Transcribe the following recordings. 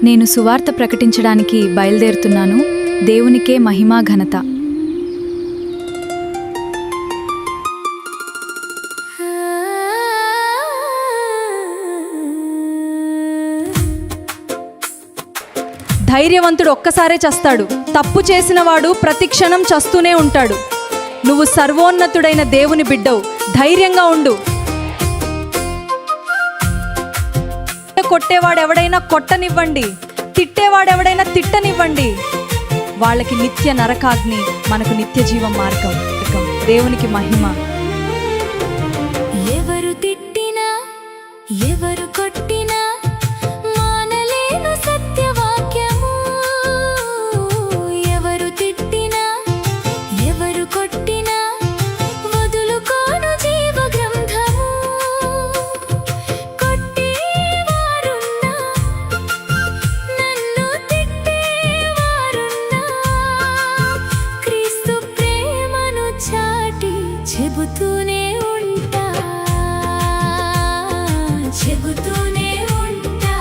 నేను సువార్త ప్రకటించడానికి బయలుదేరుతున్నాను. దేవునికే మహిమా ఘనత. ధైర్యవంతుడు ఒక్కసారే చస్తాడు. తప్పు చేసినవాడు ప్రతి క్షణం చస్తూనే ఉంటాడు. నువ్వు సర్వోన్నతుడైన దేవుని బిడ్డవు. ధైర్యంగా ఉండు. కొట్టేవాడెవడైనా కొట్టనివ్వండి, తిట్టేవాడెవడైనా తిట్టనివ్వండి. వాళ్ళకి నిత్య నరకాగ్ని, మనకు నిత్య జీవం మార్గం. దేవునికి మహిమ. ఎవరు తిట్టినా ఎవరు కొట్టినా మానలేను సత్యవాక్యము. ఎవరు తిట్టినా ఎవరు కొట్టినా వదులుకోను జీవ గ్రంథము. కొట్టేవారున్నా నన్ను తిట్టేవారున్నా క్రీస్తు ప్రేమను చాటి చెబుతూనే ఉంటా, చెబుతూనే ఉంటా.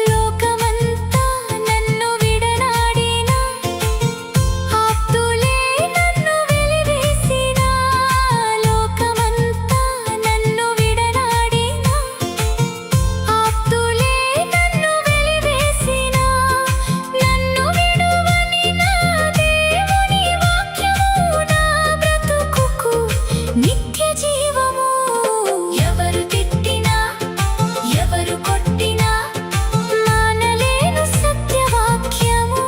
లోకమంతా నన్ను విడనాడినా, ఆప్తులే నన్ను వెలివేసినా. లోకమంతా నన్ను విడనాడినా, ఆప్తులే నన్ను వెలివేసినా. నన్ను విడువని నా దేవుని వాక్యము నా బ్రతుకుకు నిత్య జీవము. ఎవరు తిట్టినా ఎవరు కొట్టినా మానలేను సత్యవాక్యము.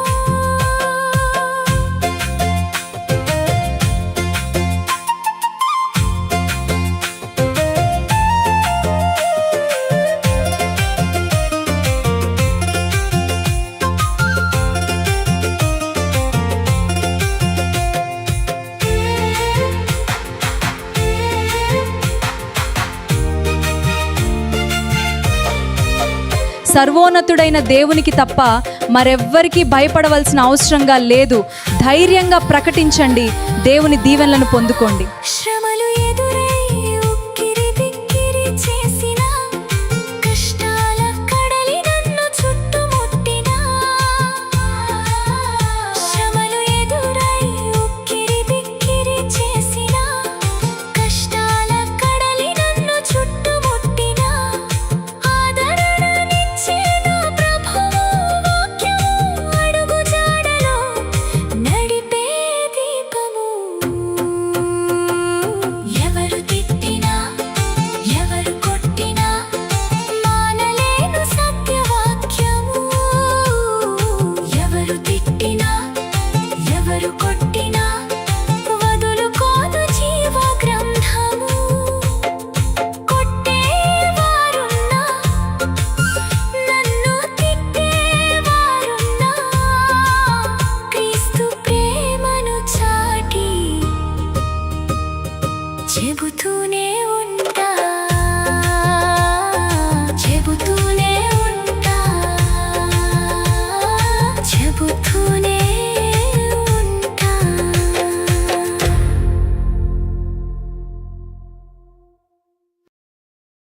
సర్వోన్నతుడైన దేవునికి తప్ప మరెవ్వరికీ భయపడవలసిన అవసరంగా లేదు. ధైర్యంగా ప్రకటించండి. దేవుని దీవెనలను పొందుకోండి.